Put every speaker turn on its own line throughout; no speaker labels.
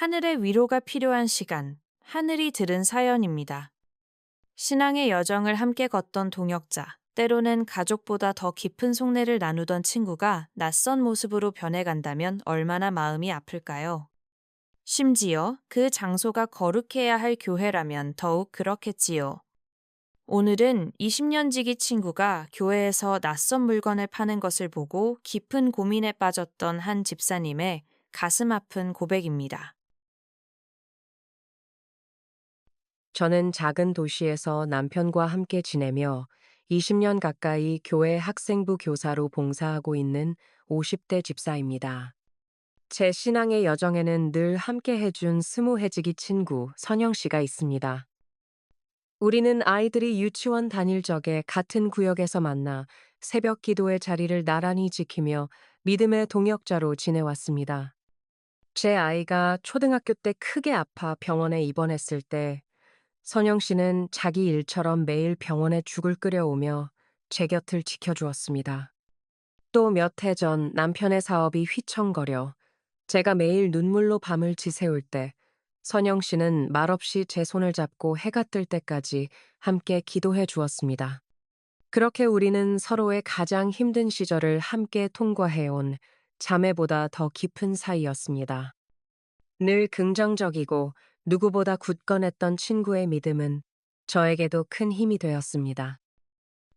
하늘의 위로가 필요한 시간, 하늘이 들은 사연입니다. 신앙의 여정을 함께 걷던 동역자, 때로는 가족보다 더 깊은 속내를 나누던 친구가 낯선 모습으로 변해간다면 얼마나 마음이 아플까요? 심지어 그 장소가 거룩해야 할 교회라면 더욱 그렇겠지요. 오늘은 20년 지기 친구가 교회에서 낯선 물건을 파는 것을 보고 깊은 고민에 빠졌던 한 집사님의 가슴 아픈 고백입니다.
저는 작은 도시에서 남편과 함께 지내며 20년 가까이 교회 학생부 교사로 봉사하고 있는 50대 집사입니다. 제 신앙의 여정에는 늘 함께 해준 스무해지기 친구 선영 씨가 있습니다. 우리는 아이들이 유치원 다닐 적에 같은 구역에서 만나 새벽 기도의 자리를 나란히 지키며 믿음의 동역자로 지내왔습니다. 제 아이가 초등학교 때 크게 아파 병원에 입원했을 때 선영 씨는 자기 일처럼 매일 병원에 죽을 끓여오며 제 곁을 지켜주었습니다. 또 몇 해 전 남편의 사업이 휘청거려 제가 매일 눈물로 밤을 지새울 때 선영 씨는 말없이 제 손을 잡고 해가 뜰 때까지 함께 기도해 주었습니다. 그렇게 우리는 서로의 가장 힘든 시절을 함께 통과해온 자매보다 더 깊은 사이였습니다. 늘 긍정적이고 누구보다 굳건했던 친구의 믿음은 저에게도 큰 힘이 되었습니다.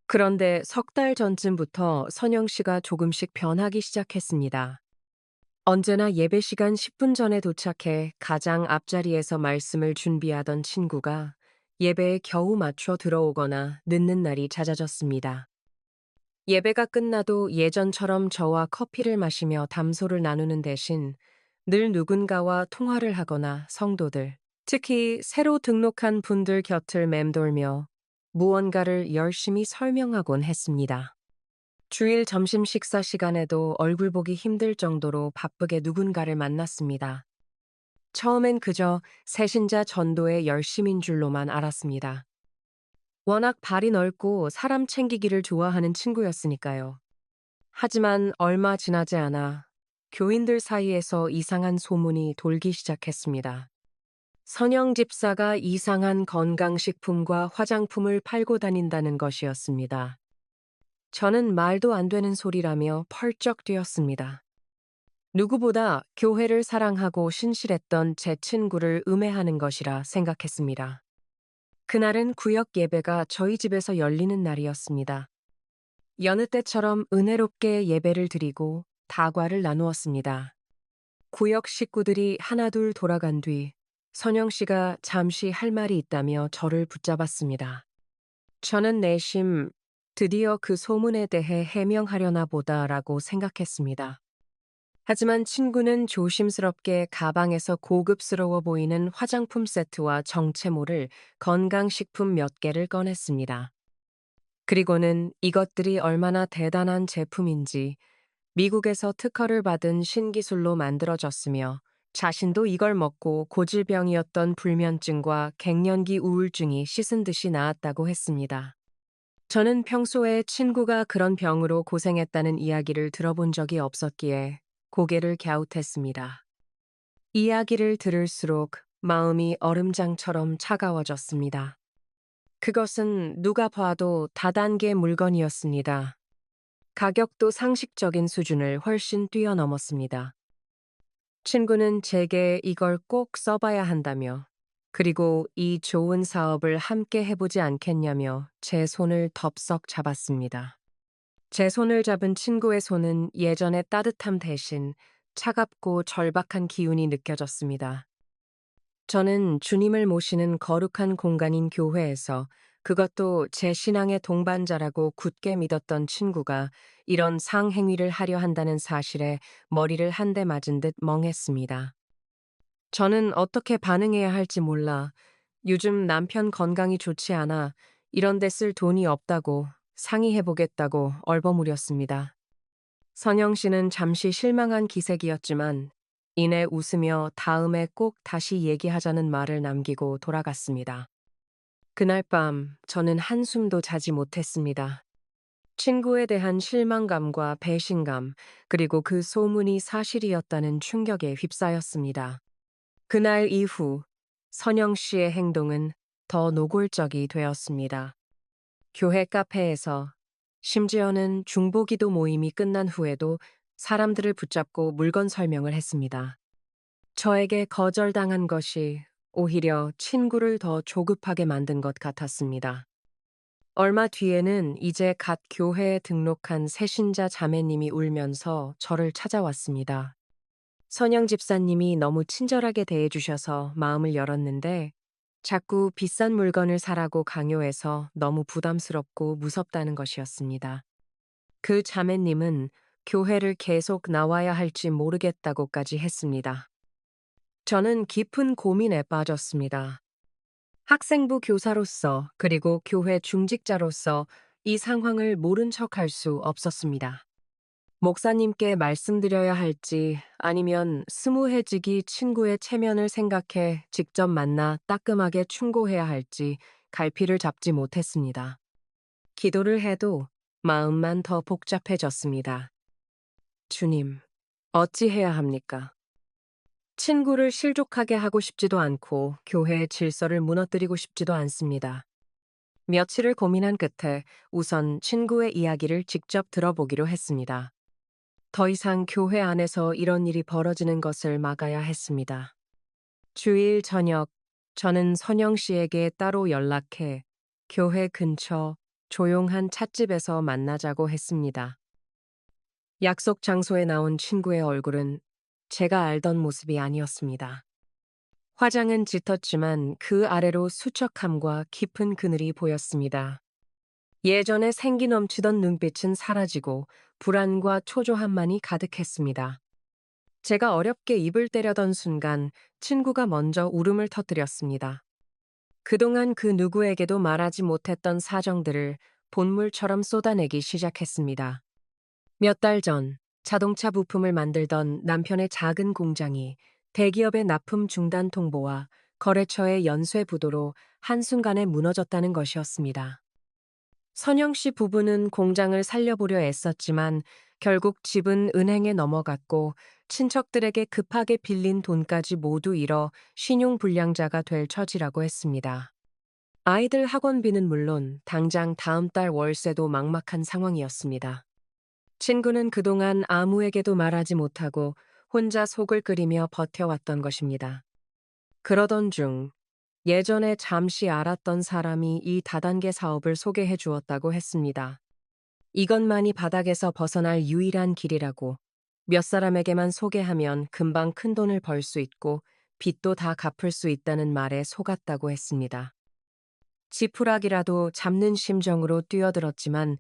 그런데 석 달 전쯤부터 선영 씨가 조금씩 변하기 시작했습니다. 언제나 예배 시간 10분 전에 도착해 가장 앞자리에서 말씀을 준비하던 친구가 예배에 겨우 맞춰 들어오거나 늦는 날이 잦아졌습니다. 예배가 끝나도 예전처럼 저와 커피를 마시며 담소를 나누는 대신 늘 누군가와 통화를 하거나 성도들, 특히 새로 등록한 분들 곁을 맴돌며 무언가를 열심히 설명하곤 했습니다. 주일 점심 식사 시간에도 얼굴 보기 힘들 정도로 바쁘게 누군가를 만났습니다. 처음엔 그저 새신자 전도의 열심인 줄로만 알았습니다. 워낙 발이 넓고 사람 챙기기를 좋아하는 친구였으니까요. 하지만 얼마 지나지 않아 교인들 사이에서 이상한 소문이 돌기 시작했습니다. 선영 집사가 이상한 건강식품과 화장품을 팔고 다닌다는 것이었습니다. 저는 말도 안 되는 소리라며 펄쩍 뛰었습니다. 누구보다 교회를 사랑하고 신실했던 제 친구를 음해하는 것이라 생각했습니다. 그날은 구역 예배가 저희 집에서 열리는 날이었습니다. 여느 때처럼 은혜롭게 예배를 드리고 다과를 나누었습니다. 구역 식구들이 하나둘 돌아간 뒤 선영 씨가 잠시 할 말이 있다며 저를 붙잡았습니다. 저는 내심 드디어 그 소문에 대해 해명하려나 보다라고 생각했습니다. 하지만 친구는 조심스럽게 가방에서 고급스러워 보이는 화장품 세트와 정체모를 건강식품 몇 개를 꺼냈습니다. 그리고는 이것들이 얼마나 대단한 제품인지 미국에서 특허를 받은 신기술로 만들어졌으며 자신도 이걸 먹고 고질병이었던 불면증과 갱년기 우울증이 씻은 듯이 나았다고 했습니다. 저는 평소에 친구가 그런 병으로 고생했다는 이야기를 들어본 적이 없었기에 고개를 갸웃했습니다. 이야기를 들을수록 마음이 얼음장처럼 차가워졌습니다. 그것은 누가 봐도 다단계 물건이었습니다. 가격도 상식적인 수준을 훨씬 뛰어넘었습니다. 친구는 제게 이걸 꼭 써봐야 한다며, 그리고 이 좋은 사업을 함께 해보지 않겠냐며 제 손을 덥석 잡았습니다. 제 손을 잡은 친구의 손은 예전의 따뜻함 대신 차갑고 절박한 기운이 느껴졌습니다. 저는 주님을 모시는 거룩한 공간인 교회에서 그것도 제 신앙의 동반자라고 굳게 믿었던 친구가 이런 상행위를 하려 한다는 사실에 머리를 한 대 맞은 듯 멍했습니다. 저는 어떻게 반응해야 할지 몰라 요즘 남편 건강이 좋지 않아 이런 데 쓸 돈이 없다고 상의해보겠다고 얼버무렸습니다. 선영 씨는 잠시 실망한 기색이었지만 이내 웃으며 다음에 꼭 다시 얘기하자는 말을 남기고 돌아갔습니다. 그날 밤 저는 한숨도 자지 못했습니다. 친구에 대한 실망감과 배신감, 그리고 그 소문이 사실이었다는 충격에 휩싸였습니다. 그날 이후 선영 씨의 행동은 더 노골적이 되었습니다. 교회 카페에서, 심지어는 중보기도 모임이 끝난 후에도 사람들을 붙잡고 물건 설명을 했습니다. 저에게 거절당한 것이 오히려 친구를 더 조급하게 만든 것 같았습니다. 얼마 뒤에는 이제 갓 교회에 등록한 새신자 자매님이 울면서 저를 찾아왔습니다. 선영 집사님이 너무 친절하게 대해주셔서 마음을 열었는데 자꾸 비싼 물건을 사라고 강요해서 너무 부담스럽고 무섭다는 것이었습니다. 그 자매님은 교회를 계속 나와야 할지 모르겠다고까지 했습니다. 저는 깊은 고민에 빠졌습니다. 학생부 교사로서 그리고 교회 중직자로서 이 상황을 모른 척할 수 없었습니다. 목사님께 말씀드려야 할지 아니면 스무해지기 친구의 체면을 생각해 직접 만나 따끔하게 충고해야 할지 갈피를 잡지 못했습니다. 기도를 해도 마음만 더 복잡해졌습니다. 주님, 어찌해야 합니까? 친구를 실족하게 하고 싶지도 않고 교회의 질서를 무너뜨리고 싶지도 않습니다. 며칠을 고민한 끝에 우선 친구의 이야기를 직접 들어보기로 했습니다. 더 이상 교회 안에서 이런 일이 벌어지는 것을 막아야 했습니다. 주일 저녁, 저는 선영 씨에게 따로 연락해 교회 근처 조용한 찻집에서 만나자고 했습니다. 약속 장소에 나온 친구의 얼굴은 제가 알던 모습이 아니었습니다. 화장은 짙었지만 그 아래로 수척함과 깊은 그늘이 보였습니다. 예전에 생기 넘치던 눈빛은 사라지고 불안과 초조함만이 가득했습니다. 제가 어렵게 입을 때려던 순간 친구가 먼저 울음을 터뜨렸습니다. 그동안 그 누구에게도 말하지 못했던 사정들을 본물처럼 쏟아내기 시작했습니다. 몇 달 전 자동차 부품을 만들던 남편의 작은 공장이 대기업의 납품 중단 통보와 거래처의 연쇄 부도로 한순간에 무너졌다는 것이었습니다. 선영 씨 부부는 공장을 살려보려 애썼지만 결국 집은 은행에 넘어갔고 친척들에게 급하게 빌린 돈까지 모두 잃어 신용불량자가 될 처지라고 했습니다. 아이들 학원비는 물론 당장 다음 달 월세도 막막한 상황이었습니다. 친구는 그동안 아무에게도 말하지 못하고 혼자 속을 끓이며 버텨왔던 것입니다. 그러던 중 예전에 잠시 알았던 사람이 이 다단계 사업을 소개해 주었다고 했습니다. 이것만이 바닥에서 벗어날 유일한 길이라고, 몇 사람에게만 소개하면 금방 큰 돈을 벌 수 있고 빚도 다 갚을 수 있다는 말에 속았다고 했습니다. 지푸라기라도 잡는 심정으로 뛰어들었지만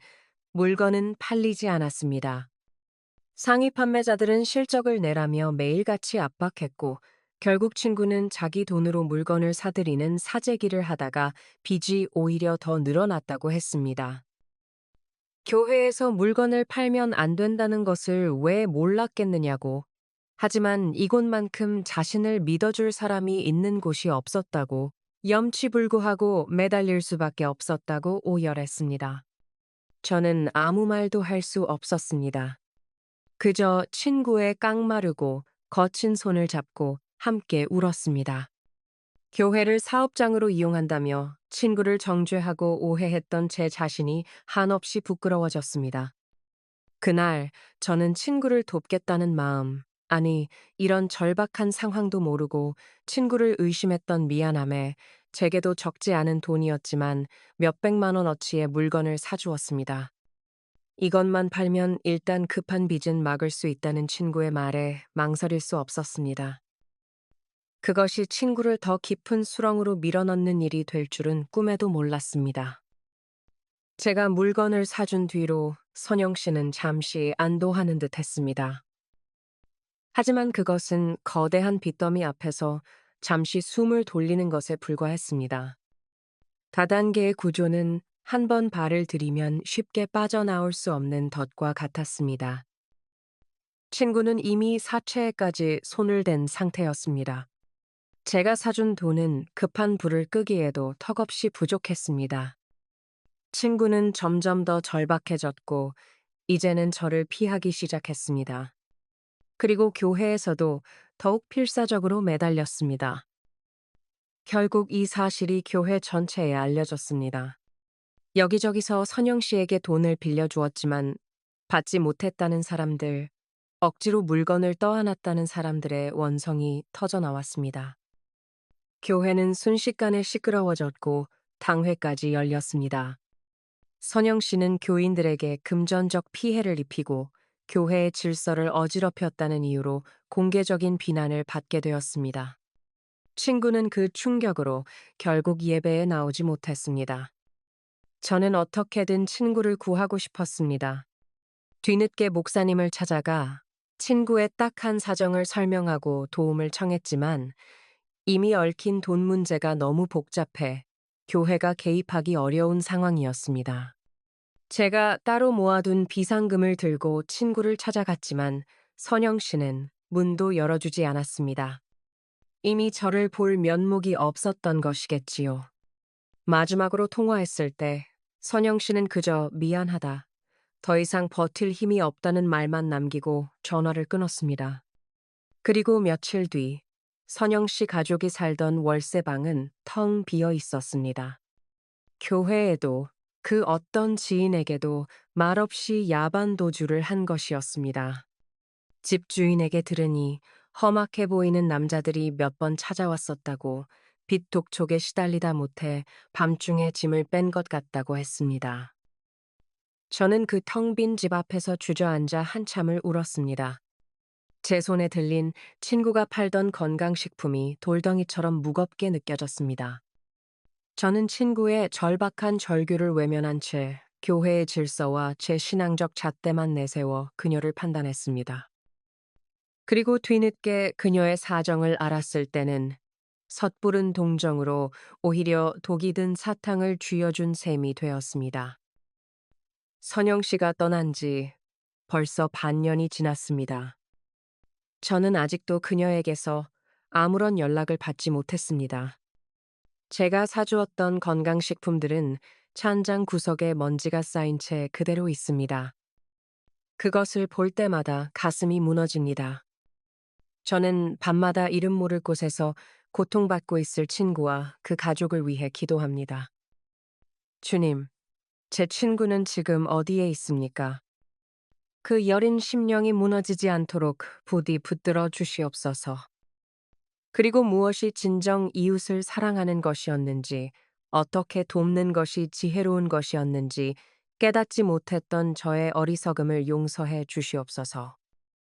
물건은 팔리지 않았습니다. 상위 판매자들은 실적을 내라며 매일같이 압박했고 결국 친구는 자기 돈으로 물건을 사들이는 사재기를 하다가 빚이 오히려 더 늘어났다고 했습니다. 교회에서 물건을 팔면 안 된다는 것을 왜 몰랐겠느냐고. 하지만 이곳만큼 자신을 믿어줄 사람이 있는 곳이 없었다고, 염치불구하고 매달릴 수밖에 없었다고 오열했습니다. 저는 아무 말도 할 수 없었습니다. 그저 친구의 깡마르고 거친 손을 잡고 함께 울었습니다. 교회를 사업장으로 이용한다며 친구를 정죄하고 오해했던 제 자신이 한없이 부끄러워졌습니다. 그날 저는 친구를 돕겠다는 마음, 아니, 이런 절박한 상황도 모르고 친구를 의심했던 미안함에 제게도 적지 않은 돈이었지만 몇백만 원어치의 물건을 사주었습니다. 이것만 팔면 일단 급한 빚은 막을 수 있다는 친구의 말에 망설일 수 없었습니다. 그것이 친구를 더 깊은 수렁으로 밀어넣는 일이 될 줄은 꿈에도 몰랐습니다. 제가 물건을 사준 뒤로 선영 씨는 잠시 안도하는 듯 했습니다. 하지만 그것은 거대한 빚더미 앞에서 잠시 숨을 돌리는 것에 불과했습니다. 다단계의 구조는 한 번 발을 들이면 쉽게 빠져나올 수 없는 덫과 같았습니다. 친구는 이미 사채에까지 손을 댄 상태였습니다. 제가 사준 돈은 급한 불을 끄기에도 턱없이 부족했습니다. 친구는 점점 더 절박해졌고 이제는 저를 피하기 시작했습니다. 그리고 교회에서도 더욱 필사적으로 매달렸습니다. 결국 이 사실이 교회 전체에 알려졌습니다. 여기저기서 선영 씨에게 돈을 빌려주었지만 받지 못했다는 사람들, 억지로 물건을 떠안았다는 사람들의 원성이 터져 나왔습니다. 교회는 순식간에 시끄러워졌고 당회까지 열렸습니다. 선영 씨는 교인들에게 금전적 피해를 입히고 교회의 질서를 어지럽혔다는 이유로 공개적인 비난을 받게 되었습니다. 친구는 그 충격으로 결국 예배에 나오지 못했습니다. 저는 어떻게든 친구를 구하고 싶었습니다. 뒤늦게 목사님을 찾아가 친구의 딱한 사정을 설명하고 도움을 청했지만 이미 얽힌 돈 문제가 너무 복잡해 교회가 개입하기 어려운 상황이었습니다. 제가 따로 모아둔 비상금을 들고 친구를 찾아갔지만 선영 씨는 문도 열어주지 않았습니다. 이미 저를 볼 면목이 없었던 것이겠지요. 마지막으로 통화했을 때 선영 씨는 그저 미안하다, 더 이상 버틸 힘이 없다는 말만 남기고 전화를 끊었습니다. 그리고 며칠 뒤 선영 씨 가족이 살던 월세방은 텅 비어 있었습니다. 교회에도 그 어떤 지인에게도 말없이 야반 도주를 한 것이었습니다. 집주인에게 들으니 험악해 보이는 남자들이 몇 번 찾아왔었다고, 빚 독촉에 시달리다 못해 밤중에 짐을 뺀 것 같다고 했습니다. 저는 그 텅 빈 집 앞에서 주저앉아 한참을 울었습니다. 제 손에 들린 친구가 팔던 건강식품이 돌덩이처럼 무겁게 느껴졌습니다. 저는 친구의 절박한 절규를 외면한 채 교회의 질서와 제 신앙적 잣대만 내세워 그녀를 판단했습니다. 그리고 뒤늦게 그녀의 사정을 알았을 때는 섣부른 동정으로 오히려 독이 든 사탕을 쥐어준 셈이 되었습니다. 선영 씨가 떠난 지 벌써 반년이 지났습니다. 저는 아직도 그녀에게서 아무런 연락을 받지 못했습니다. 제가 사주었던 건강식품들은 찬장 구석에 먼지가 쌓인 채 그대로 있습니다. 그것을 볼 때마다 가슴이 무너집니다. 저는 밤마다 이름 모를 곳에서 고통받고 있을 친구와 그 가족을 위해 기도합니다. 주님, 제 친구는 지금 어디에 있습니까? 그 여린 심령이 무너지지 않도록 부디 붙들어 주시옵소서. 그리고 무엇이 진정 이웃을 사랑하는 것이었는지, 어떻게 돕는 것이 지혜로운 것이었는지 깨닫지 못했던 저의 어리석음을 용서해 주시옵소서.